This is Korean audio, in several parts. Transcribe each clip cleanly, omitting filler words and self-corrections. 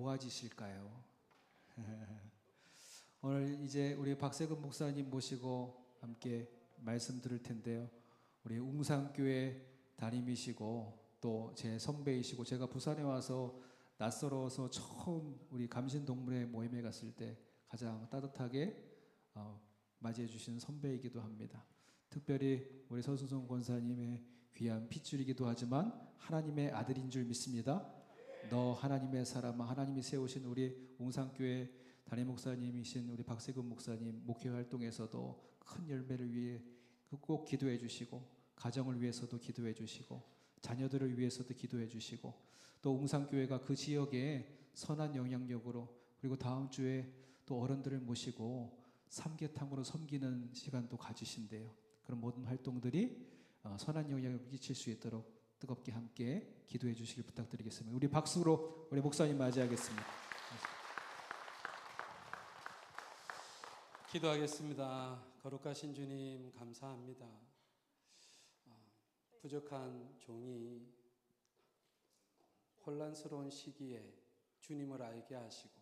모아지실까요? 오늘 이제 우리 박세근 목사님 모시고 함께 말씀 들을 텐데요. 우리 웅산교회 담임이시고 또 제 선배이시고, 제가 부산에 와서 낯설어서 처음 우리 감신동물회 모임에 갔을 때 가장 따뜻하게 맞이해 주신 선배이기도 합니다. 특별히 우리 서순성 권사님의 귀한 핏줄이기도 하지만 하나님의 아들인 줄 믿습니다. 너 하나님의 사람아, 하나님이 세우신 우리 웅산교회 담임 목사님이신 우리 박세근 목사님 목회 활동에서도 큰 열매를 위해 꼭 기도해 주시고, 가정을 위해서도 기도해 주시고, 자녀들을 위해서도 기도해 주시고, 또 웅산교회가 그 지역에 선한 영향력으로, 그리고 다음 주에 또 어른들을 모시고 삼계탕으로 섬기는 시간도 가지신대요. 그런 모든 활동들이 선한 영향을 끼칠 수 있도록 뜨겁게 함께 기도해 주시길 부탁드리겠습니다. 우리 박수로 우리 목사님 맞이하겠습니다. 기도하겠습니다. 거룩하신 주님, 감사합니다. 부족한 종이 혼란스러운 시기에 주님을 알게 하시고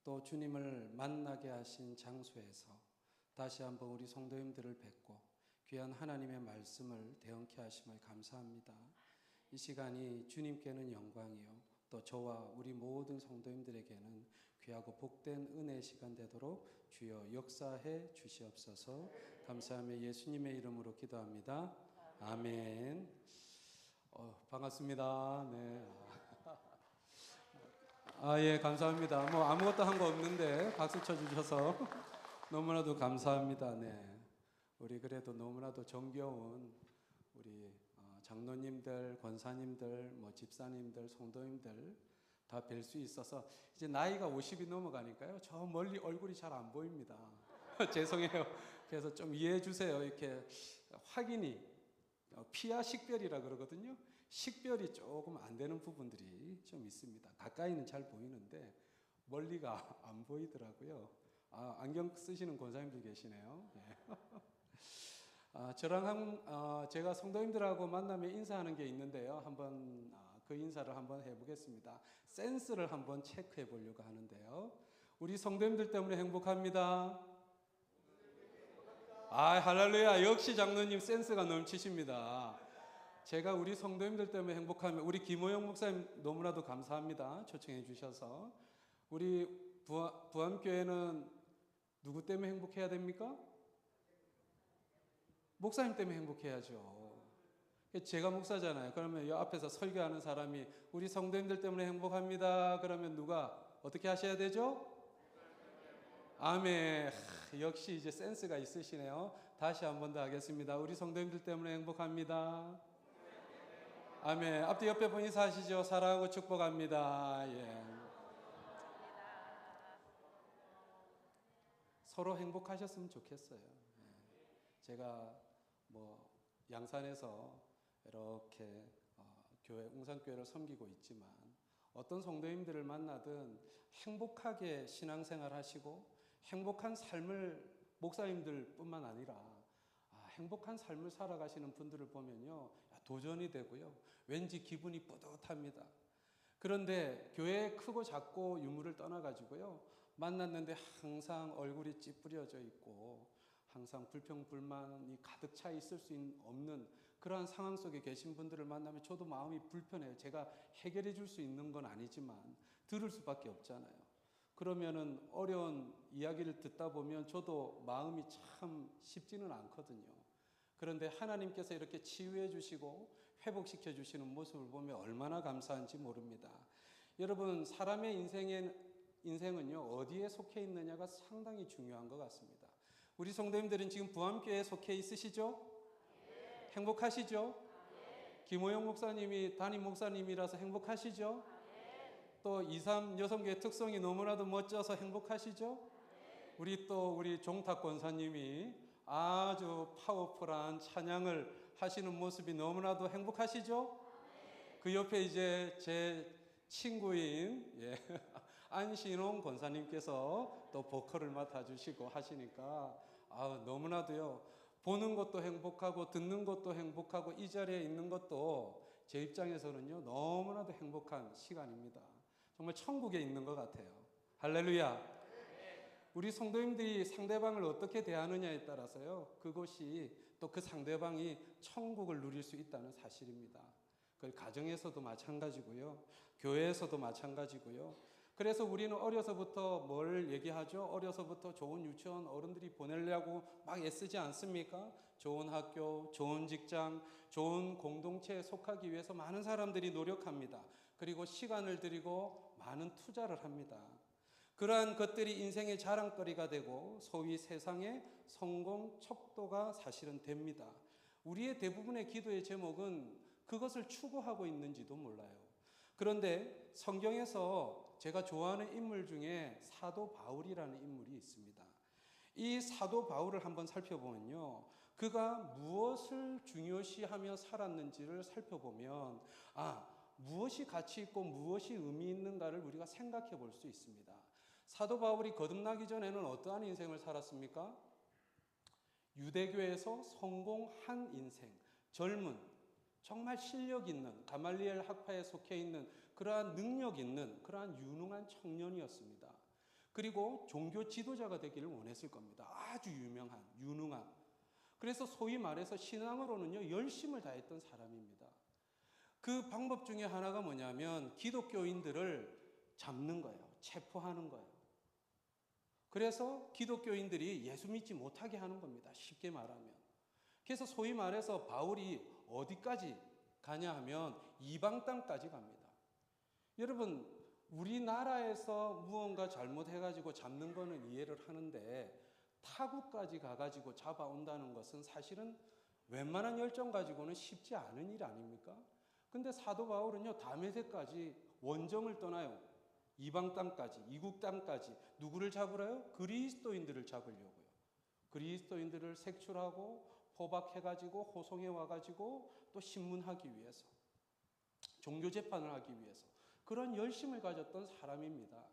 또 주님을 만나게 하신 장소에서 다시 한번 우리 성도님들을 뵙고 귀한 하나님의 말씀을 대언케 하심을 감사합니다. 이 시간이 주님께는 영광이요 또 저와 우리 모든 성도님들에게는 귀하고 복된 은혜의 시간 되도록 주여 역사해 주시옵소서. 감사하며 예수님의 이름으로 기도합니다. 아멘. 반갑습니다. 네. 예, 감사합니다. 뭐 아무것도 한 거 없는데 박수 쳐주셔서 너무나도 감사합니다. 네. 우리 그래도 너무나도 정겨운 우리 장로님들, 권사님들, 뭐 집사님들, 성도님들 다 뵐 수 있어서 이제 나이가 50이 넘어가니까요. 저 멀리 얼굴이 잘 안 보입니다. 죄송해요. 그래서 좀 이해해 주세요. 이렇게 확인이 피하 식별이라 그러거든요. 식별이 조금 안 되는 부분들이 좀 있습니다. 가까이는 잘 보이는데 멀리가 안 보이더라고요. 안경 쓰시는 권사님들 계시네요. 저랑 제가 성도님들하고 만나면 인사하는 게 있는데요. 한번 그 인사를 한번 해보겠습니다. 센스를 한번 체크해 보려고 하는데요. 우리 성도님들 때문에 행복합니다. 할렐루야. 역시 장로님 센스가 넘치십니다. 제가 우리 성도님들 때문에 행복하면 우리 김호영 목사님 너무나도 감사합니다. 초청해 주셔서. 우리 부암교회는 누구 때문에 행복해야 됩니까? 목사님 때문에 행복해야죠. 제가 목사잖아요. 그러면 이 앞에서 설교하는 사람이 우리 성도님들 때문에 행복합니다. 그러면 누가 어떻게 하셔야 되죠? 아멘. 역시 이제 센스가 있으시네요. 다시 한 번 더 하겠습니다. 우리 성도님들 때문에 행복합니다. 아멘. 앞뒤 옆에 분 인사하시죠. 사랑하고 축복합니다. 예. 서로 행복하셨으면 좋겠어요. 제가 뭐 양산에서 이렇게 교회 웅산교회를 섬기고 있지만 어떤 성도님들을 만나든 행복하게 신앙생활 하시고 행복한 삶을 목사님들 뿐만 아니라 행복한 삶을 살아가시는 분들을 보면요 도전이 되고요 왠지 기분이 뿌듯합니다. 그런데 교회 크고 작고 유무를 떠나가지고요 만났는데 항상 얼굴이 찌푸려져 있고 항상 불평불만이 가득 차 있을 수 없는 그러한 상황 속에 계신 분들을 만나면 저도 마음이 불편해요. 제가 해결해 줄 수 있는 건 아니지만 들을 수밖에 없잖아요. 그러면은 어려운 이야기를 듣다 보면 저도 마음이 참 쉽지는 않거든요. 그런데 하나님께서 이렇게 치유해 주시고 회복시켜 주시는 모습을 보면 얼마나 감사한지 모릅니다. 여러분, 사람의 인생은요 어디에 속해 있느냐가 상당히 중요한 것 같습니다. 우리 성도님들은 지금 부암교회에 속해 있으시죠? 네. 행복하시죠? 네. 김호영 목사님이 담임 목사님이라서 행복하시죠? 네. 또 23 여성교회 특성이 너무나도 멋져서 행복하시죠? 네. 우리 종탁 권사님이 아주 파워풀한 찬양을 하시는 모습이 너무나도 행복하시죠? 네. 그 옆에 이제 제 친구인 안신홍 권사님께서 또 보컬을 맡아주시고 하시니까 너무나도요 보는 것도 행복하고 듣는 것도 행복하고 이 자리에 있는 것도 제 입장에서는요 너무나도 행복한 시간입니다. 정말 천국에 있는 것 같아요. 할렐루야. 우리 성도님들이 상대방을 어떻게 대하느냐에 따라서요, 그것이 또 그 상대방이 천국을 누릴 수 있다는 사실입니다. 그 가정에서도 마찬가지고요, 교회에서도 마찬가지고요. 그래서 우리는 어려서부터 뭘 얘기하죠? 어려서부터 좋은 유치원 어른들이 보내려고 막 애쓰지 않습니까? 좋은 학교, 좋은 직장, 좋은 공동체에 속하기 위해서 많은 사람들이 노력합니다. 그리고 시간을 들이고 많은 투자를 합니다. 그러한 것들이 인생의 자랑거리가 되고 소위 세상의 성공 척도가 사실은 됩니다. 우리의 대부분의 기도의 제목은 그것을 추구하고 있는지도 몰라요. 그런데 성경에서 제가 좋아하는 인물 중에 사도 바울이라는 인물이 있습니다. 이 사도 바울을 한번 살펴보면요, 그가 무엇을 중요시하며 살았는지를 살펴보면 무엇이 가치 있고 무엇이 의미 있는가를 우리가 생각해 볼 수 있습니다. 사도 바울이 거듭나기 전에는 어떠한 인생을 살았습니까? 유대교에서 성공한 인생, 젊은, 정말 실력 있는, 가말리엘 학파에 속해 있는 그러한 능력 있는 그러한 유능한 청년이었습니다. 그리고 종교 지도자가 되기를 원했을 겁니다. 아주 유능한. 그래서 소위 말해서 신앙으로는요, 열심을 다했던 사람입니다. 그 방법 중에 하나가 뭐냐면 기독교인들을 잡는 거예요. 체포하는 거예요. 그래서 기독교인들이 예수 믿지 못하게 하는 겁니다. 쉽게 말하면. 그래서 소위 말해서 바울이 어디까지 가냐 하면 이방 땅까지 갑니다. 여러분, 우리나라에서 무언가 잘못해가지고 잡는 거는 이해를 하는데 타국까지 가가지고 잡아온다는 것은 사실은 웬만한 열정 가지고는 쉽지 않은 일 아닙니까? 근데 사도 바울은요, 다메섹까지 원정을 떠나요. 이방 땅까지, 이국 땅까지. 누구를 잡으러요? 그리스도인들을 잡으려고요. 그리스도인들을 색출하고 포박해가지고 호송해 와가지고 또 신문하기 위해서, 종교 재판을 하기 위해서 그런 열심을 가졌던 사람입니다.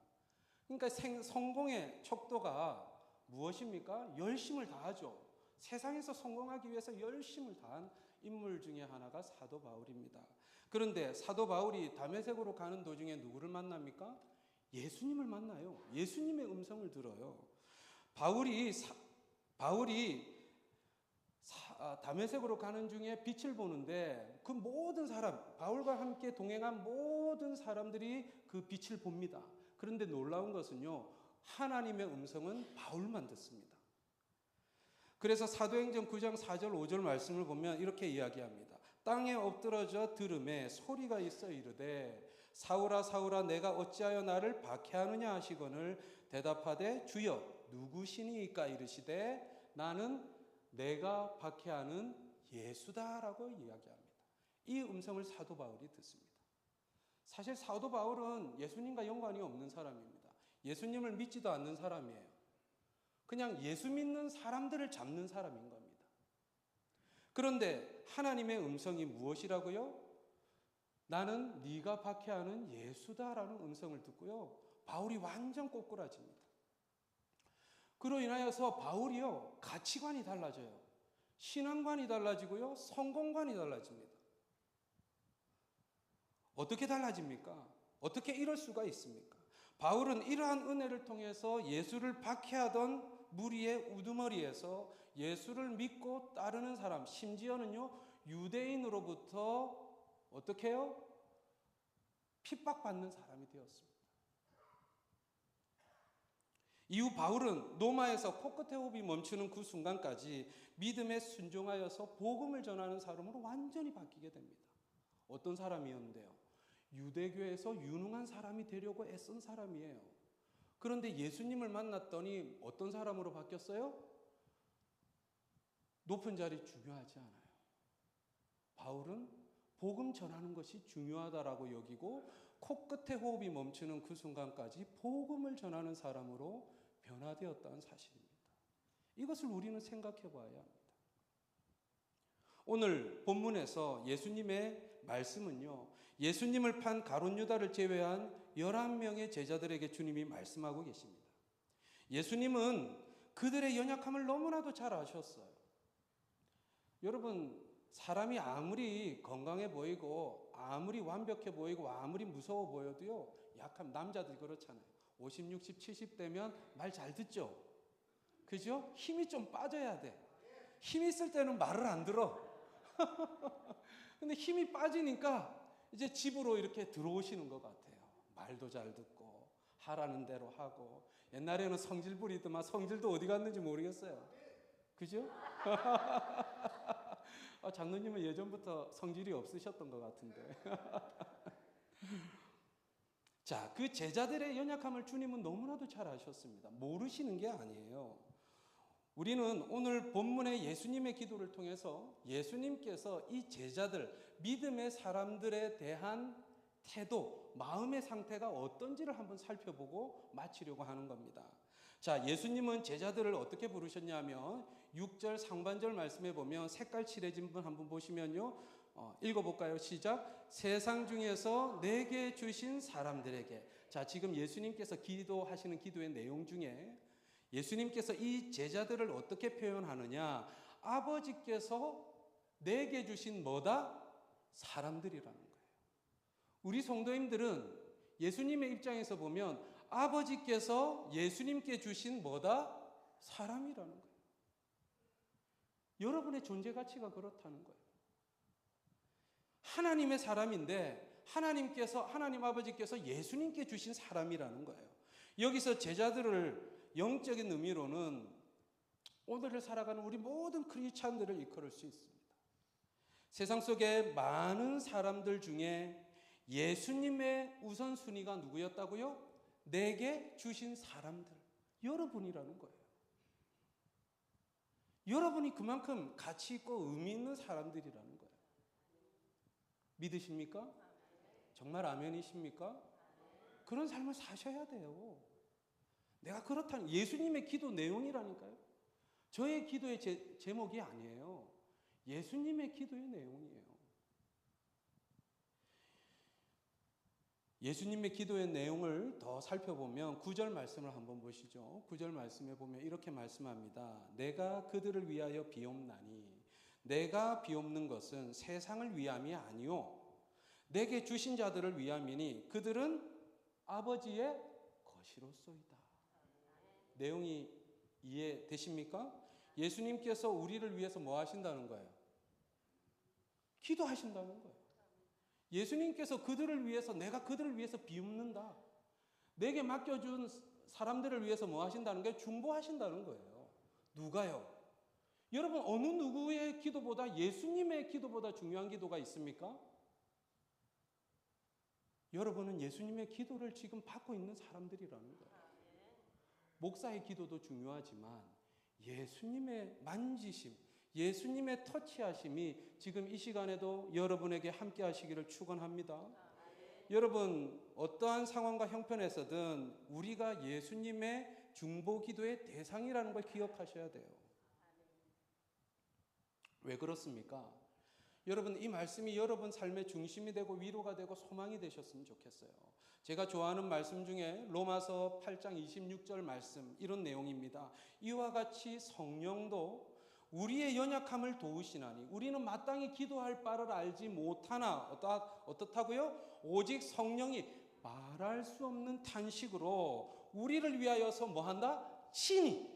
그러니까 성공의 척도가 무엇입니까? 열심을 다하죠. 세상에서 성공하기 위해서 열심을 다한 인물 중에 하나가 사도 바울입니다. 그런데 사도 바울이 다메섹으로 가는 도중에 누구를 만납니까? 예수님을 만나요. 예수님의 음성을 들어요. 바울이 다메섹으로 가는 중에 빛을 보는데 그 모든 사람, 바울과 함께 동행한 모든 사람들이 그 빛을 봅니다. 그런데 놀라운 것은요, 하나님의 음성은 바울만 듣습니다. 그래서 사도행전 9장 4절 5절 말씀을 보면 이렇게 이야기합니다. 땅에 엎드러져 들음에 소리가 있어 이르되 사울아 사울아 내가 어찌하여 나를 박해하느냐 하시거늘 대답하되 주여 누구시니이까 이르시되 나는 내가 박해하는 예수다라고 이야기합니다. 이 음성을 사도 바울이 듣습니다. 사실 사도 바울은 예수님과 연관이 없는 사람입니다. 예수님을 믿지도 않는 사람이에요. 그냥 예수 믿는 사람들을 잡는 사람인 겁니다. 그런데 하나님의 음성이 무엇이라고요? 나는 네가 박해하는 예수다라는 음성을 듣고요, 바울이 완전 꼬꾸라집니다. 그로 인하여서 바울이요, 가치관이 달라져요. 신앙관이 달라지고요, 성공관이 달라집니다. 어떻게 달라집니까? 어떻게 이럴 수가 있습니까? 바울은 이러한 은혜를 통해서 예수를 박해하던 무리의 우두머리에서 예수를 믿고 따르는 사람, 심지어는요, 유대인으로부터 어떻게 해요? 핍박받는 사람이 되었습니다. 이후 바울은 로마에서 코끝의 호흡이 멈추는 그 순간까지 믿음에 순종하여서 복음을 전하는 사람으로 완전히 바뀌게 됩니다. 어떤 사람이었는데요? 유대교에서 유능한 사람이 되려고 애쓴 사람이에요. 그런데 예수님을 만났더니 어떤 사람으로 바뀌었어요? 높은 자리 중요하지 않아요. 바울은 복음 전하는 것이 중요하다라고 여기고 코끝에 호흡이 멈추는 그 순간까지 복음을 전하는 사람으로 변화되었다는 사실입니다. 이것을 우리는 생각해 봐야 합니다. 오늘 본문에서 예수님의 말씀은요, 예수님을 판 가룟 유다를 제외한 11명의 제자들에게 주님이 말씀하고 계십니다. 예수님은 그들의 연약함을 너무나도 잘 아셨어요. 여러분, 사람이 아무리 건강해 보이고 아무리 완벽해 보이고 아무리 무서워 보여도요, 약하면 남자들이 그렇잖아요. 50, 60, 70 되면 말 잘 듣죠? 그죠? 힘이 좀 빠져야 돼. 힘이 있을 때는 말을 안 들어. 근데 힘이 빠지니까 이제 집으로 이렇게 들어오시는 것 같아요. 말도 잘 듣고 하라는 대로 하고. 옛날에는 성질 부리더만 성질도 어디 갔는지 모르겠어요. 그죠? 장로님은 예전부터 성질이 없으셨던 것 같은데. 자, 그 제자들의 연약함을 주님은 너무나도 잘 아셨습니다. 모르시는 게 아니에요. 우리는 오늘 본문의 예수님의 기도를 통해서 예수님께서 이 제자들, 믿음의 사람들에 대한 태도, 마음의 상태가 어떤지를 한번 살펴보고 마치려고 하는 겁니다. 자, 예수님은 제자들을 어떻게 부르셨냐면 6절 상반절 말씀에 보면 색깔 칠해진 분 한번 보시면요. 읽어볼까요? 시작. 세상 중에서 내게 주신 사람들에게. 자, 지금 예수님께서 기도하시는 기도의 내용 중에 예수님께서 이 제자들을 어떻게 표현하느냐? 아버지께서 내게 주신 뭐다? 사람들이라는 거예요. 우리 성도님들은 예수님의 입장에서 보면 아버지께서 예수님께 주신 뭐다? 사람이라는 거예요. 여러분의 존재 가치가 그렇다는 거예요. 하나님의 사람인데 하나님 아버지께서 예수님께 주신 사람이라는 거예요. 여기서 제자들을 영적인 의미로는 오늘을 살아가는 우리 모든 크리스찬들을 이끌을 수 있습니다. 세상 속에 많은 사람들 중에 예수님의 우선순위가 누구였다고요? 내게 주신 사람들, 여러분이라는 거예요. 여러분이 그만큼 가치 있고 의미 있는 사람들이라는 거예요. 믿으십니까? 정말 아멘이십니까? 그런 삶을 사셔야 돼요. 내가 그렇다는 예수님의 기도 내용이라니까요. 저의 기도의 제목이 아니에요. 예수님의 기도의 내용이에요. 예수님의 기도의 내용을 더 살펴보면 9절 말씀을 한번 보시죠. 9절 말씀에 보면 이렇게 말씀합니다. 내가 그들을 위하여 비옵나니 내가 비옵는 것은 세상을 위함이 아니요 내게 주신 자들을 위함이니 그들은 아버지의 것이로소이다. 내용이 이해되십니까? 예수님께서 우리를 위해서 뭐 하신다는 거예요? 기도하신다는 거예요. 예수님께서 그들을 위해서 내가 그들을 위해서 비웃는다. 내게 맡겨준 사람들을 위해서 뭐 하신다는 거예요? 중보하신다는 거예요. 누가요? 여러분 어느 누구의 기도보다 예수님의 기도보다 중요한 기도가 있습니까? 여러분은 예수님의 기도를 지금 받고 있는 사람들이라는 거예요. 목사의 기도도 중요하지만 예수님의 만지심, 예수님의 터치하심이 지금 이 시간에도 여러분에게 함께 하시기를 축원합니다. 여러분 어떠한 상황과 형편에서든 우리가 예수님의 중보 기도의 대상이라는 걸 기억하셔야 돼요. 왜 그렇습니까? 여러분 이 말씀이 여러분 삶의 중심이 되고 위로가 되고 소망이 되셨으면 좋겠어요. 제가 좋아하는 말씀 중에 로마서 8장 26절 말씀 이런 내용입니다. 이와 같이 성령도 우리의 연약함을 도우시나니 우리는 마땅히 기도할 바를 알지 못하나 어떻다고요? 오직 성령이 말할 수 없는 탄식으로 우리를 위하여서 뭐한다? 친히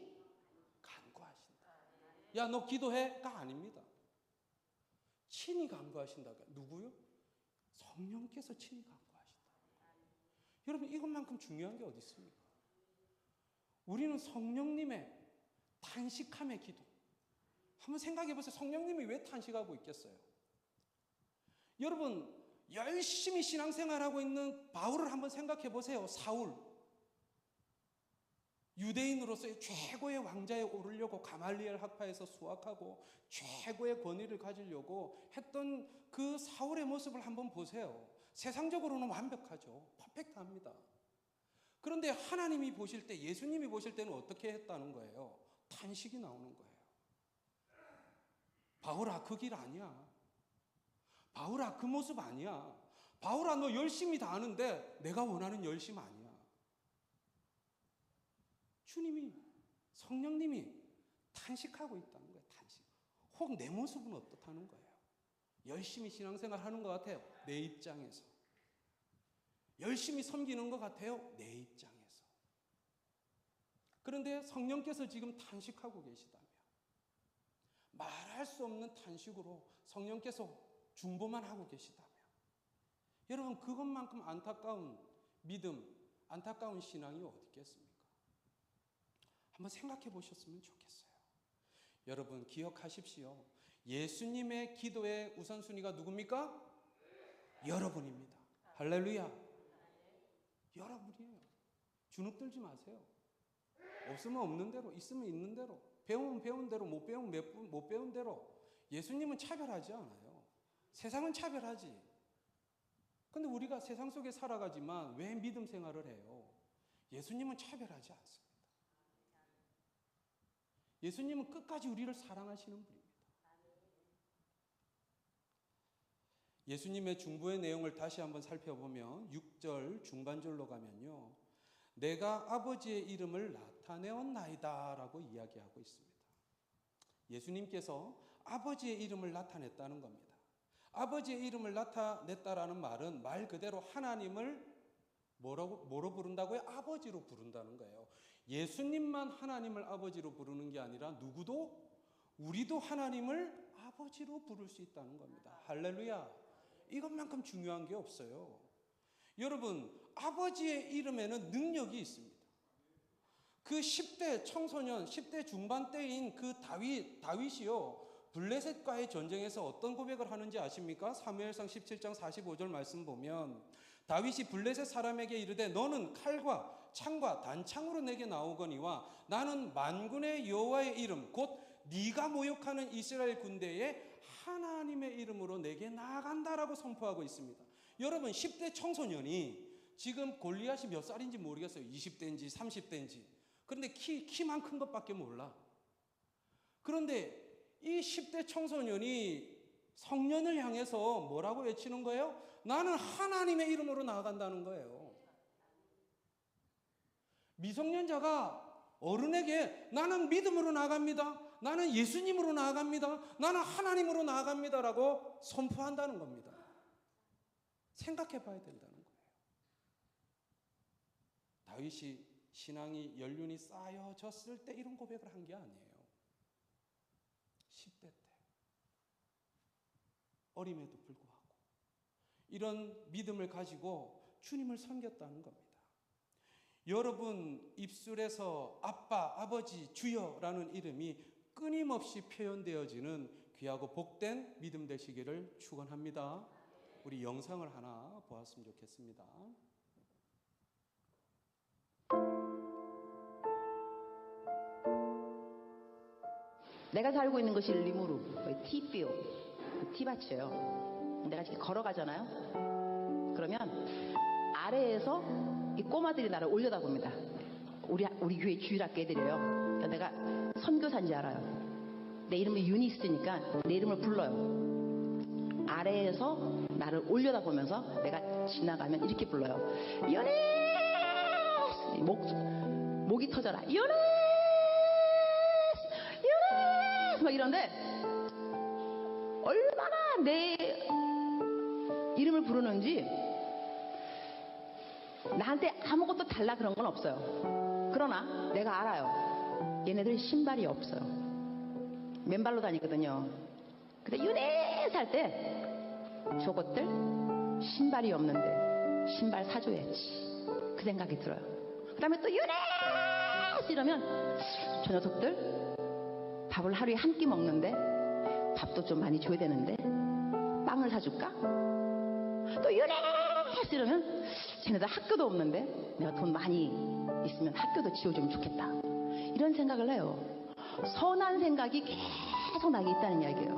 간구하신다. 야, 너 기도해?가 아닙니다. 친히 간구하신다. 누구요? 성령께서 친히 간구하신다. 여러분 이것만큼 중요한 게 어디 있습니까? 우리는 성령님의 탄식함의 기도. 한번 생각해 보세요. 성령님이 왜 탄식하고 있겠어요? 여러분 열심히 신앙생활하고 있는 바울을 한번 생각해 보세요. 사울. 유대인으로서의 최고의 왕자에 오르려고 가말리엘 학파에서 수학하고 최고의 권위를 가지려고 했던 그 사울의 모습을 한번 보세요. 세상적으로는 완벽하죠. 퍼펙트합니다. 그런데 하나님이 보실 때, 예수님이 보실 때는 어떻게 했다는 거예요? 탄식이 나오는 거예요. 바울아, 그 길 아니야. 바울아, 그 모습 아니야. 바울아, 너 열심히 다 하는데 내가 원하는 열심 아니야. 주님이, 성령님이 탄식하고 있다는 거예요. 탄식. 혹 내 모습은 어떻다는 거예요? 열심히 신앙생활 하는 것 같아요. 내 입장에서. 열심히 섬기는 것 같아요, 내 입장에서. 그런데 성령께서 지금 탄식하고 계시다면, 말할 수 없는 탄식으로 성령께서 중보만 하고 계시다면, 여러분 그것만큼 안타까운 믿음, 안타까운 신앙이 어디 있겠습니까? 한번 생각해 보셨으면 좋겠어요. 여러분 기억하십시오. 예수님의 기도의 우선순위가 누굽니까? 여러분입니다. 할렐루야. 여러분이에요. 주눅들지 마세요. 없으면 없는 대로, 있으면 있는 대로, 배우면 배운 대로, 못 배우면 못 배운 대로. 예수님은 차별하지 않아요. 세상은 차별하지. 근데 우리가 세상 속에 살아가지만 왜 믿음 생활을 해요? 예수님은 차별하지 않습니다. 예수님은 끝까지 우리를 사랑하시는 분입니다. 예수님의 중보의 내용을 다시 한번 살펴보면 6절 중반절로 가면요, 내가 아버지의 이름을 나타내었나이다 라고 이야기하고 있습니다. 예수님께서 아버지의 이름을 나타냈다는 겁니다. 아버지의 이름을 나타냈다라는 말은 말 그대로 하나님을 뭐로 부른다고요? 아버지로 부른다는 거예요. 예수님만 하나님을 아버지로 부르는 게 아니라 누구도, 우리도 하나님을 아버지로 부를 수 있다는 겁니다. 할렐루야. 이것만큼 중요한 게 없어요. 여러분, 아버지의 이름에는 능력이 있습니다. 그 10대 청소년, 10대 중반 때인 그 다윗이요, 블레셋과의 전쟁에서 어떤 고백을 하는지 아십니까? 사무엘상 17장 45절 말씀 보면 다윗이 블레셋 사람에게 이르되 너는 칼과 창과 단창으로 내게 나오거니와 나는 만군의 여호와의 이름 곧 네가 모욕하는 이스라엘 군대의 하나님의 이름으로 내게 나아간다라고 선포하고 있습니다. 여러분 10대 청소년이 지금 골리앗이 몇 살인지 모르겠어요. 20대인지 30대인지. 그런데 키만 큰 것밖에 몰라. 그런데 이 10대 청소년이 성년을 향해서 뭐라고 외치는 거예요? 나는 하나님의 이름으로 나아간다는 거예요. 미성년자가 어른에게 나는 믿음으로 나아갑니다. 나는 예수님으로 나아갑니다. 나는 하나님으로 나아갑니다라고 선포한다는 겁니다. 생각해 봐야 된다는 거예요. 다윗이 신앙이 연륜이 쌓여졌을 때 이런 고백을 한 게 아니에요. 10대 때 어림에도 불구하고 이런 믿음을 가지고 주님을 섬겼다는 겁니다. 여러분 입술에서 아빠, 아버지, 주여라는 이름이 끊임없이 표현되어지는 귀하고 복된 믿음 되시기를 축원합니다. 우리 영상을 하나 보았으면 좋겠습니다. 내가 살고 있는 것이 리무르, 티필드, 티밭이에요. 내가 지금 걸어가잖아요. 그러면 아래에서 이 꼬마들이 나를 올려다 봅니다. 우리 교회 주일학교 애들이에요. 그러니까 내가 선교사인지 알아요. 내 이름이 유니스니까 내 이름을 불러요. 아래에서 나를 올려다 보면서 내가 지나가면 이렇게 불러요. 유니스! 목이 터져라. 유니스! 막 이런데 얼마나 내 이름을 부르는지 나한테 아무것도 달라 그런 건 없어요. 그러나 내가 알아요. 얘네들 신발이 없어요. 맨발로 다니거든요. 근데 유네스 할 때 저것들 신발이 없는데 신발 사줘야지 그 생각이 들어요. 그 다음에 또 유네스 이러면 저 녀석들 밥을 하루에 한 끼 먹는데 밥도 좀 많이 줘야 되는데 빵을 사줄까? 또 유네스 이러면 쟤네들 학교도 없는데 내가 돈 많이 있으면 학교도 지어주면 좋겠다. 이런 생각을 해요. 선한 생각이 계속 나게 있다는 이야기예요.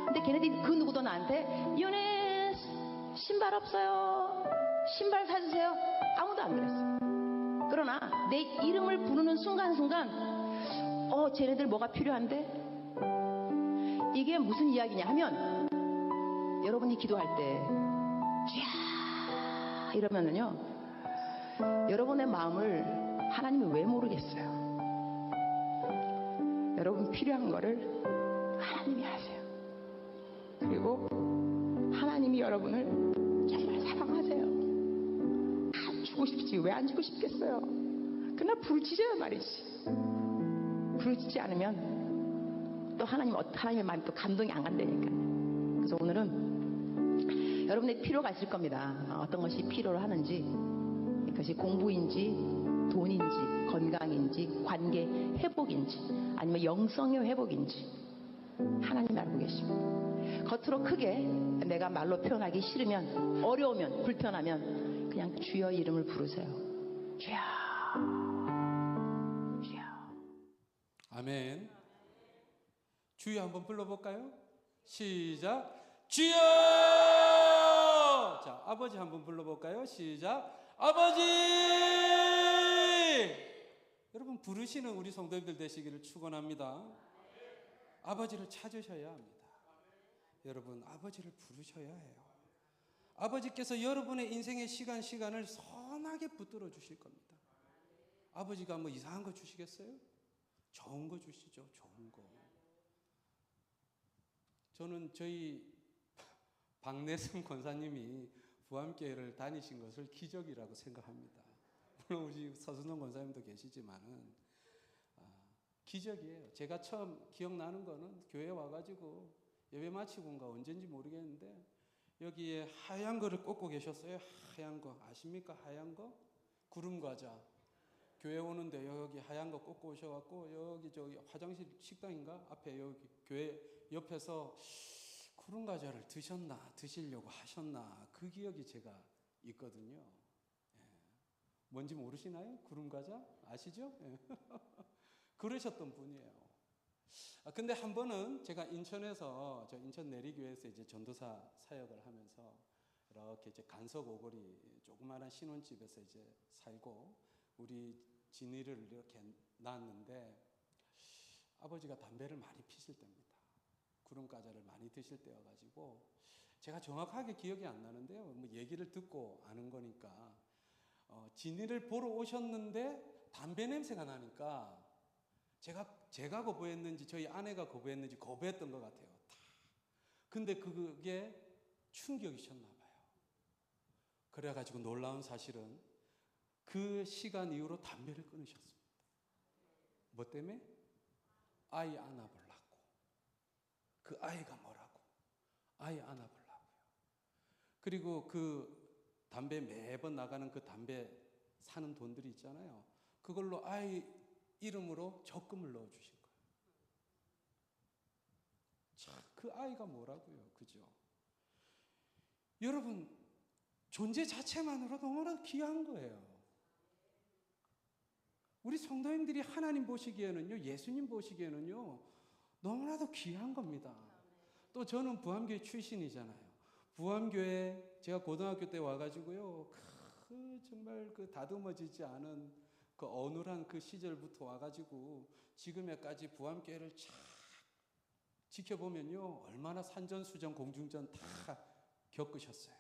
근데 걔네들이 그 누구도 나한테 유네스 신발 없어요. 신발 사주세요. 아무도 안 그랬어요. 그러나 내 이름을 부르는 순간순간 쟤네들 뭐가 필요한데? 이게 무슨 이야기냐 하면 여러분이 기도할 때 쥐야 이러면은요 여러분의 마음을 하나님이 왜 모르겠어요. 여러분 필요한 거를 하나님이 아세요. 그리고 하나님이 여러분을 정말 사랑하세요. 죽고 싶지 왜 안 죽고 싶겠어요? 그러나 부르짖어야 말이지. 부르짖지 않으면 또 하나님의 마음이 또 감동이 안 간다니까. 그래서 오늘은 여러분의 필요가 있을 겁니다. 어떤 것이 필요로 하는지, 그것이 공부인지 돈인지 건강인지 관계 회복인지 아니면 영성의 회복인지 하나님 알고 계십니다. 겉으로 크게 내가 말로 표현하기 싫으면, 어려우면, 불편하면 그냥 주여 이름을 부르세요. 주여, 주여. 아멘. 주여 한번 불러볼까요? 시작. 주여! 자, 아버지 한번 불러볼까요? 시작. 아버지! 여러분, 부르시는 우리 성도님들 되시기를 축원합니다. 아버지를 찾으셔야 합니다. 여러분, 아버지를 부르셔야 해요. 아버지께서 여러분의 인생의 시간을 선하게 붙들어 주실 겁니다. 아버지가 뭐 이상한 거 주시겠어요? 좋은 거 주시죠. 좋은 거. 저는 저희 박내성 권사님이 부암교회를 다니신 것을 기적이라고 생각합니다. 물론 우리 서순동 권사님도 계시지만은 기적이에요. 제가 처음 기억나는 거는 교회 와가지고 예배 마치고인가 언젠지 모르겠는데 여기에 하얀 거를 꽂고 계셨어요. 하얀 거 아십니까? 하얀 거? 구름과자. 교회 오는데 여기 하얀 거 꽂고 오셔갖고 여기 저기 화장실 식당인가? 앞에 여기 교회 옆에서 구름과자를 드시려고 하셨나? 그 기억이 제가 있거든요. 예. 뭔지 모르시나요? 구름과자? 아시죠? 예. 그러셨던 분이에요. 근데 한 번은 제가 인천에서, 저 인천 내리교회에서 이제 전도사 사역을 하면서 이렇게 이제 간석 오거리 조그마한 신혼집에서 이제 살고 우리 진이를 이렇게 낳았는데 아버지가 담배를 많이 피실 때입니다. 구름과자를 많이 드실 때여가지고 제가 정확하게 기억이 안 나는데요. 뭐 얘기를 듣고 아는 거니까 진이를 보러 오셨는데 담배 냄새가 나니까 제가 거부했는지 저희 아내가 거부했는지 거부했던 것 같아요. 다. 근데 그게 충격이셨나 봐요. 그래가지고 놀라운 사실은 그 시간 이후로 담배를 끊으셨습니다. 뭐 때문에? 아이 안아보려고. 그 아이가 뭐라고? 아이 안아보려고요. 그리고 그 담배 매번 나가는 그 담배 사는 돈들이 있잖아요. 그걸로 아이 이름으로 적금을 넣어주신 거예요. 참, 그 아이가 뭐라고요. 그죠? 여러분, 존재 자체만으로 너무나 귀한 거예요. 우리 성도님들이 하나님 보시기에는요, 예수님 보시기에는요, 너무나도 귀한 겁니다. 또 저는 부암교회 출신이잖아요. 부암교회 제가 고등학교 때 와가지고요, 정말 그 다듬어지지 않은 그 어눌한 그 시절부터 와가지고 지금에까지 부암교회를 쫙 지켜보면요, 얼마나 산전수전 공중전 다 겪으셨어요.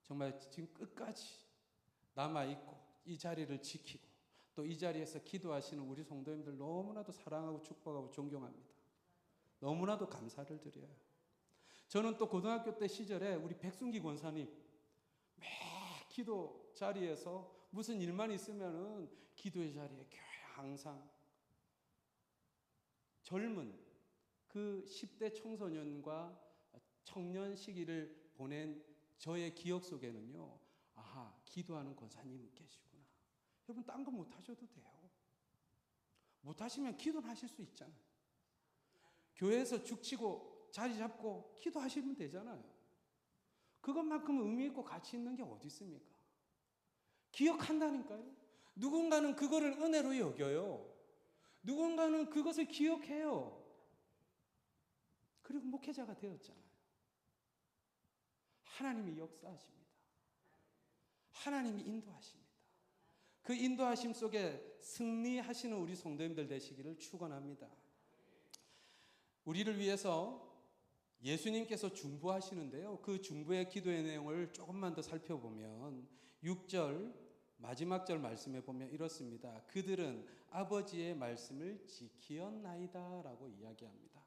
정말 지금 끝까지 남아있고 이 자리를 지키고 또 이 자리에서 기도하시는 우리 성도님들 너무나도 사랑하고 축복하고 존경합니다. 너무나도 감사를 드려요. 저는 또 고등학교 때 시절에 우리 백순기 권사님 매 기도 자리에서 무슨 일만 있으면은 기도의 자리에 교회 항상 젊은 그 10대 청소년과 청년 시기를 보낸 저의 기억 속에는요, 아하, 기도하는 권사님이 계시구나. 여러분, 딴 거 못 하셔도 돼요. 못 하시면 기도는 하실 수 있잖아요. 교회에서 죽치고 자리 잡고 기도하시면 되잖아요. 그것만큼 의미 있고 가치 있는 게 어디 있습니까? 기억한다니까요. 누군가는 그거를 은혜로 여겨요. 누군가는 그것을 기억해요. 그리고 목회자가 되었잖아요. 하나님이 역사하십니다. 하나님이 인도하십니다. 그 인도하심 속에 승리하시는 우리 성도님들 되시기를 축원합니다. 우리를 위해서 예수님께서 중보하시는데요. 그 중보의 기도의 내용을 조금만 더 살펴보면 6절 마지막 절 말씀에 보면 이렇습니다. 그들은 아버지의 말씀을 지키었나이다 라고 이야기합니다.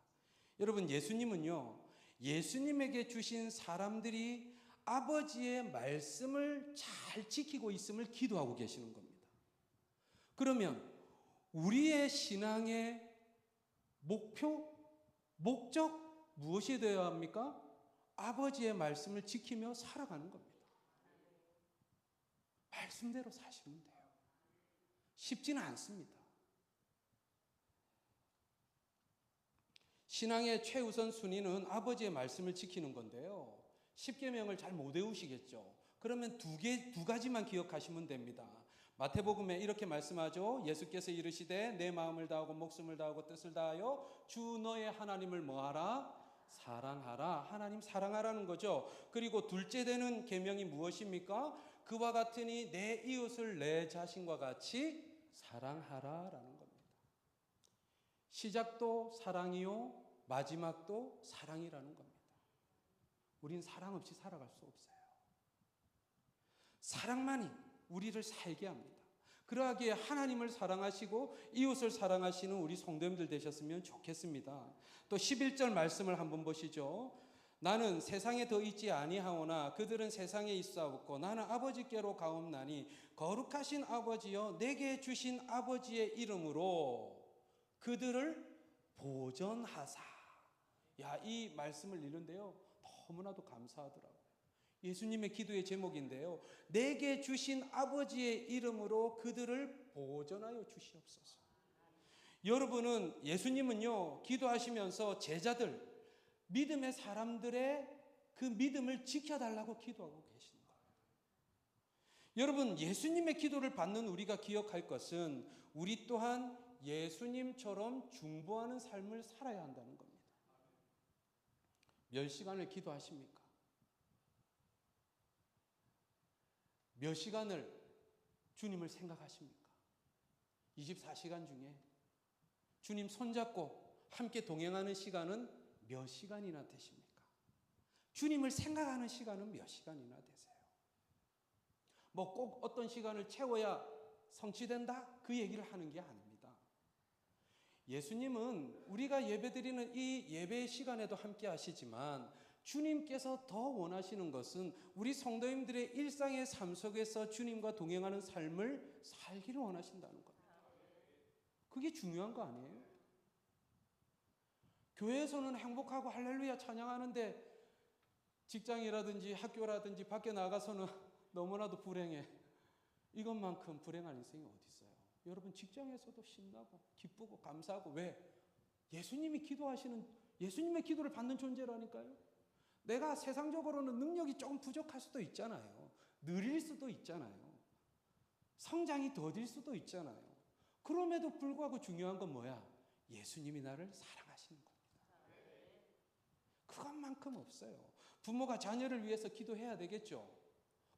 여러분, 예수님은요, 예수님에게 주신 사람들이 아버지의 말씀을 잘 지키고 있음을 기도하고 계시는 겁니다. 그러면 우리의 신앙의 목표, 목적 무엇이 되어야 합니까? 아버지의 말씀을 지키며 살아가는 겁니다. 말씀대로 사시면 돼요. 쉽지는 않습니다. 신앙의 최우선 순위는 아버지의 말씀을 지키는 건데요. 십계명을 잘 못 외우시겠죠. 그러면 두 가지만 기억하시면 됩니다. 마태복음에 이렇게 말씀하죠. 예수께서 이르시되 내 마음을 다하고 목숨을 다하고 뜻을 다하여 주 너의 하나님을 뭐하라? 사랑하라. 하나님 사랑하라는 거죠. 그리고 둘째 되는 계명이 무엇입니까? 그와 같으니 내 이웃을 내 자신과 같이 사랑하라라는 겁니다. 시작도 사랑이요, 마지막도 사랑이라는 겁니다. 우린 사랑 없이 살아갈 수 없어요. 사랑만이 우리를 살게 합니다. 그러하기에 하나님을 사랑하시고 이웃을 사랑하시는 우리 성도님들 되셨으면 좋겠습니다. 또 11절 말씀을 한번 보시죠. 나는 세상에 더 있지 아니하오나 그들은 세상에 있사옵고 나는 아버지께로 가옵나니 거룩하신 아버지여 내게 주신 아버지의 이름으로 그들을 보전하사. 야, 이 말씀을 읽는데요 너무나도 감사하더라고요. 예수님의 기도의 제목인데요. 내게 주신 아버지의 이름으로 그들을 보전하여 주시옵소서. 여러분은, 예수님은요 기도하시면서 제자들, 믿음의 사람들의 그 믿음을 지켜달라고 기도하고 계시는 거예요. 여러분, 예수님의 기도를 받는 우리가 기억할 것은 우리 또한 예수님처럼 중보하는 삶을 살아야 한다는 겁니다. 몇 시간을 기도하십니까? 몇 시간을 주님을 생각하십니까? 24시간 중에 주님 손잡고 함께 동행하는 시간은 몇 시간이나 되십니까? 주님을 생각하는 시간은 몇 시간이나 되세요? 뭐 꼭 어떤 시간을 채워야 성취된다? 그 얘기를 하는 게 아닙니다. 예수님은 우리가 예배드리는 이 예배 시간에도 함께 하시지만 주님께서 더 원하시는 것은 우리 성도님들의 일상의 삶 속에서 주님과 동행하는 삶을 살기를 원하신다는 겁니다. 그게 중요한 거 아니에요? 교회에서는 행복하고 할렐루야 찬양하는데 직장이라든지 학교라든지 밖에 나가서는 너무나도 불행해. 이것만큼 불행한 인생이 어디 있어요? 여러분, 직장에서도 신나고 기쁘고 감사하고. 왜? 예수님이 기도하시는, 예수님의 기도를 받는 존재라니까요. 내가 세상적으로는 능력이 조금 부족할 수도 있잖아요. 느릴 수도 있잖아요. 성장이 더딜 수도 있잖아요. 그럼에도 불구하고 중요한 건 뭐야? 예수님이 나를 사랑하시는 겁니다. 그것만큼 없어요. 부모가 자녀를 위해서 기도해야 되겠죠.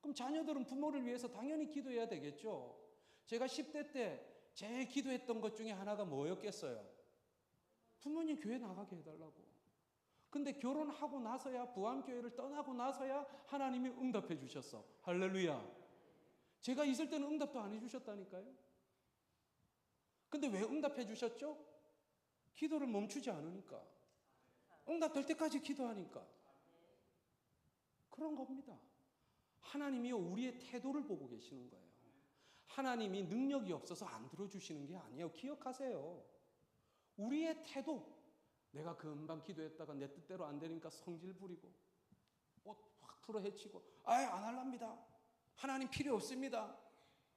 그럼 자녀들은 부모를 위해서 당연히 기도해야 되겠죠. 제가 10대 때 제일 기도했던 것 중에 하나가 뭐였겠어요? 부모님 교회 나가게 해달라고. 근데 결혼하고 나서야, 부안교회를 떠나고 나서야 하나님이 응답해 주셨어. 할렐루야. 제가 있을 때는 응답도 안 해주셨다니까요. 근데 왜 응답해 주셨죠? 기도를 멈추지 않으니까. 응답될 때까지 기도하니까. 그런 겁니다. 하나님이요, 우리의 태도를 보고 계시는 거예요. 하나님이 능력이 없어서 안 들어주시는 게 아니에요. 기억하세요. 우리의 태도, 내가 금방 기도했다가 내 뜻대로 안 되니까 성질 부리고 옷 확 풀어 헤치고 안 할랍니다. 하나님 필요 없습니다.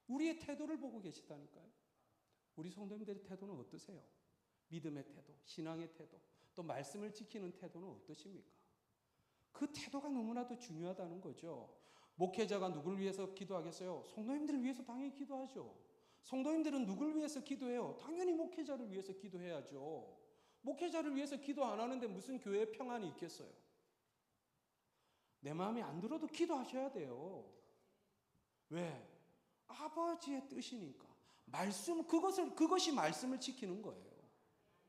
우리의 태도를 보고 계시다니까요. 우리 성도님들의 태도는 어떠세요? 믿음의 태도, 신앙의 태도, 또 말씀을 지키는 태도는 어떠십니까? 그 태도가 너무나도 중요하다는 거죠. 목회자가 누구를 위해서 기도하겠어요? 성도님들을 위해서 당연히 기도하죠. 성도님들은 누구를 위해서 기도해요? 당연히 목회자를 위해서 기도해야죠. 목회자를 위해서 기도 안 하는데 무슨 교회에 평안이 있겠어요? 내 마음에 안 들어도 기도하셔야 돼요. 왜? 아버지의 뜻이니까. 그것이 말씀을 지키는 거예요.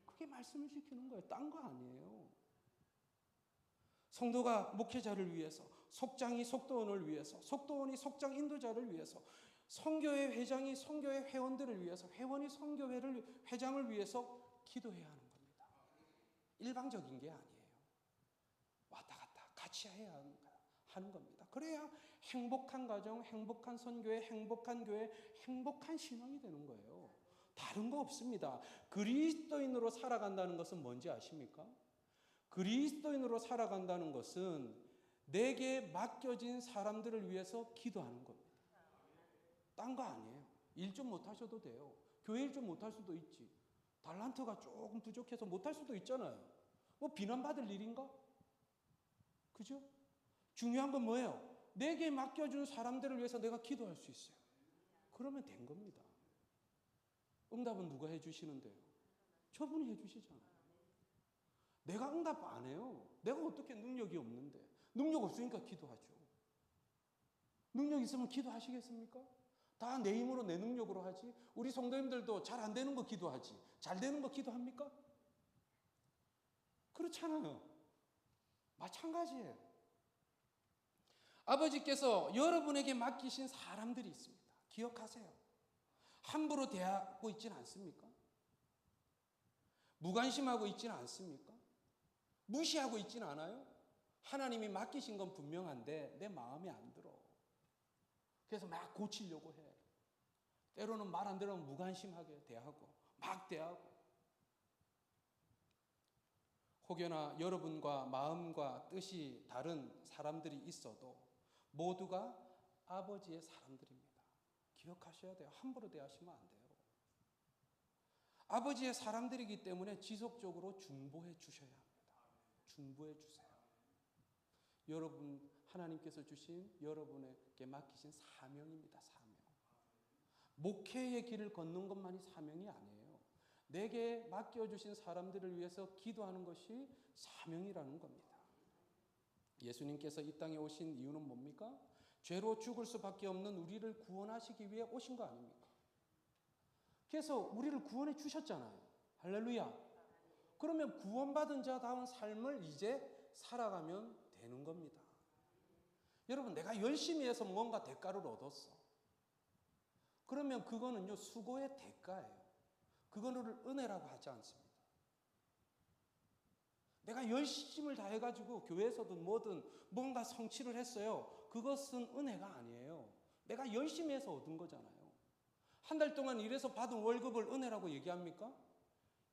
그게 말씀을 지키는 거예요. 딴 거 아니에요. 성도가 목회자를 위해서, 속장이 속도원을 위해서, 속도원이 속장 인도자를 위해서, 선교회 회장이 선교회 회원들을 위해서, 회원이 선교회 회장을 위해서 기도해야 하는 겁니다. 일방적인 게 아니에요. 왔다 갔다 같이 해야 하는 겁니다. 그래야 행복한 가정, 행복한 선교회, 행복한 교회, 행복한 신앙이 되는 거예요. 다른 거 없습니다. 그리스도인으로 살아간다는 것은 뭔지 아십니까? 그리스도인으로 살아간다는 것은 내게 맡겨진 사람들을 위해서 기도하는 겁니다. 딴 거 아니에요. 일 좀 못하셔도 돼요. 교회 일 좀 못할 수도 있지. 달란트가 조금 부족해서 못할 수도 있잖아요. 뭐 비난받을 일인가? 그죠? 중요한 건 뭐예요? 내게 맡겨준 사람들을 위해서 내가 기도할 수 있어요. 그러면 된 겁니다. 응답은 누가 해주시는데요? 저분이 해주시잖아요. 내가 응답 안 해요. 내가 어떻게 능력이 없는데. 능력 없으니까 기도하죠. 능력 있으면 기도하시겠습니까? 다 내 힘으로 내 능력으로 하지. 우리 성도님들도 잘 안 되는 거 기도하지. 잘 되는 거 기도합니까? 그렇잖아요. 마찬가지예요. 아버지께서 여러분에게 맡기신 사람들이 있습니다. 기억하세요. 함부로 대하고 있지는 않습니까? 무관심하고 있지는 않습니까? 무시하고 있지는 않아요? 하나님이 맡기신 건 분명한데 내 마음에 안 들어. 그래서 막 고치려고 해. 때로는 말 안 들으면 무관심하게 대하고 막 대하고. 혹여나 여러분과 마음과 뜻이 다른 사람들이 있어도 모두가 아버지의 사람들입니다. 기억하셔야 돼요. 함부로 대하시면 안 돼요. 아버지의 사람들이기 때문에 지속적으로 중보해 주셔야 합니다. 중보해 주세요. 여러분, 하나님께서 주신 여러분에게 맡기신 사명입니다. 사명. 목회의 길을 걷는 것만이 사명이 아니에요. 내게 맡겨주신 사람들을 위해서 기도하는 것이 사명이라는 겁니다. 예수님께서 이 땅에 오신 이유는 뭡니까? 죄로 죽을 수밖에 없는 우리를 구원하시기 위해 오신 거 아닙니까? 그래서 우리를 구원해 주셨잖아요. 할렐루야. 그러면 구원받은 자다운 삶을 이제 살아가면 되는 겁니다. 여러분, 내가 열심히 해서 뭔가 대가를 얻었어. 그러면 그거는요, 수고의 대가예요. 그거를 은혜라고 하지 않습니다. 내가 열심을 다해가지고 교회에서든 뭐든 뭔가 성취를 했어요. 그것은 은혜가 아니에요. 내가 열심히 해서 얻은 거잖아요. 한 달 동안 일해서 받은 월급을 은혜라고 얘기합니까?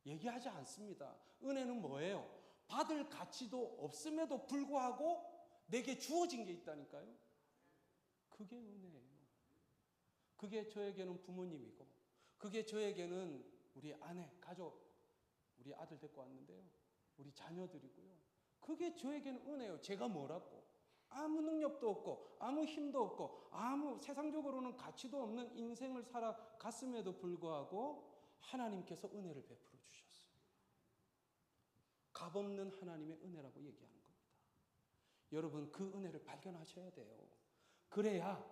얘기하지 않습니다. 은혜는 뭐예요? 받을 가치도 없음에도 불구하고 내게 주어진 게 있다니까요. 그게 은혜예요. 그게 저에게는 부모님이고, 그게 저에게는 우리 아내, 가족, 우리 아들 데리고 왔는데요. 우리 자녀들이고요. 그게 저에게는 은혜예요. 제가 뭐라고? 아무 능력도 없고, 아무 힘도 없고, 아무 세상적으로는 가치도 없는 인생을 살아갔음에도 불구하고 하나님께서 은혜를 베풀어 주셨어요. 값없는 하나님의 은혜라고 얘기하는 겁니다. 여러분, 그 은혜를 발견하셔야 돼요. 그래야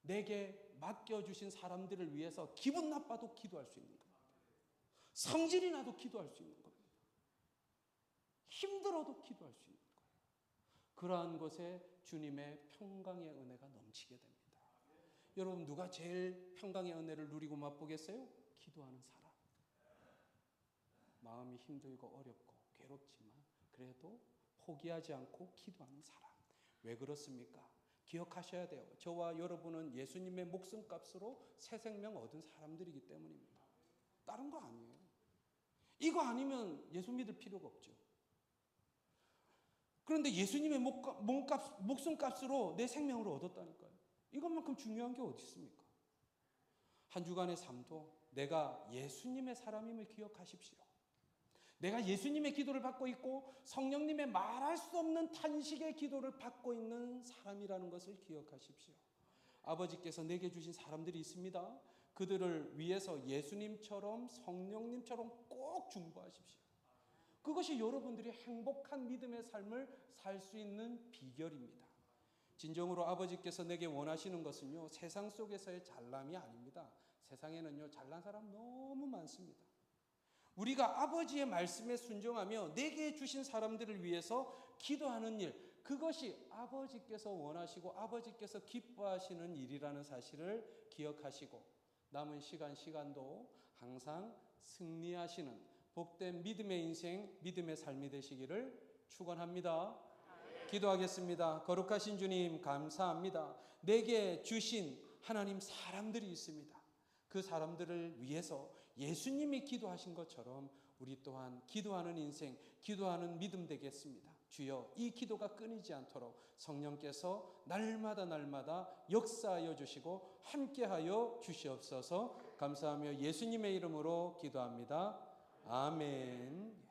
내게 맡겨주신 사람들을 위해서 기분 나빠도 기도할 수 있는 겁니다. 성질이 나도 기도할 수 있는 겁니다. 힘들어도 기도할 수 있는 거예요. 그러한 것에 주님의 평강의 은혜가 넘치게 됩니다. 여러분, 누가 제일 평강의 은혜를 누리고 맛보겠어요? 기도하는 사람. 마음이 힘들고 어렵고 괴롭지만 그래도 포기하지 않고 기도하는 사람. 왜 그렇습니까? 기억하셔야 돼요. 저와 여러분은 예수님의 목숨값으로 새 생명 얻은 사람들이기 때문입니다. 다른 거 아니에요. 이거 아니면 예수 믿을 필요가 없죠. 그런데 예수님의 목숨값으로 내 생명을 얻었다니까요. 이것만큼 중요한 게 어디 있습니까? 한 주간의 삶도 내가 예수님의 사람임을 기억하십시오. 내가 예수님의 기도를 받고 있고 성령님의 말할 수 없는 탄식의 기도를 받고 있는 사람이라는 것을 기억하십시오. 아버지께서 내게 주신 사람들이 있습니다. 그들을 위해서 예수님처럼 성령님처럼 꼭 중보하십시오. 그것이 여러분들이 행복한 믿음의 삶을 살 수 있는 비결입니다. 진정으로 아버지께서 내게 원하시는 것은요, 세상 속에서의 잘남이 아닙니다. 세상에는요, 잘난 사람 너무 많습니다. 우리가 아버지의 말씀에 순종하며 내게 주신 사람들을 위해서 기도하는 일, 그것이 아버지께서 원하시고 아버지께서 기뻐하시는 일이라는 사실을 기억하시고 남은 시간도 항상 승리하시는 복된 믿음의 인생, 믿음의 삶이 되시기를 축원합니다. 기도하겠습니다. 거룩하신 주님 감사합니다. 내게 주신 하나님 사람들이 있습니다. 그 사람들을 위해서 예수님이 기도하신 것처럼 우리 또한 기도하는 인생, 기도하는 믿음 되겠습니다. 주여, 이 기도가 끊이지 않도록 성령께서 날마다 역사하여 주시고 함께하여 주시옵소서. 감사하며 예수님의 이름으로 기도합니다. 아멘.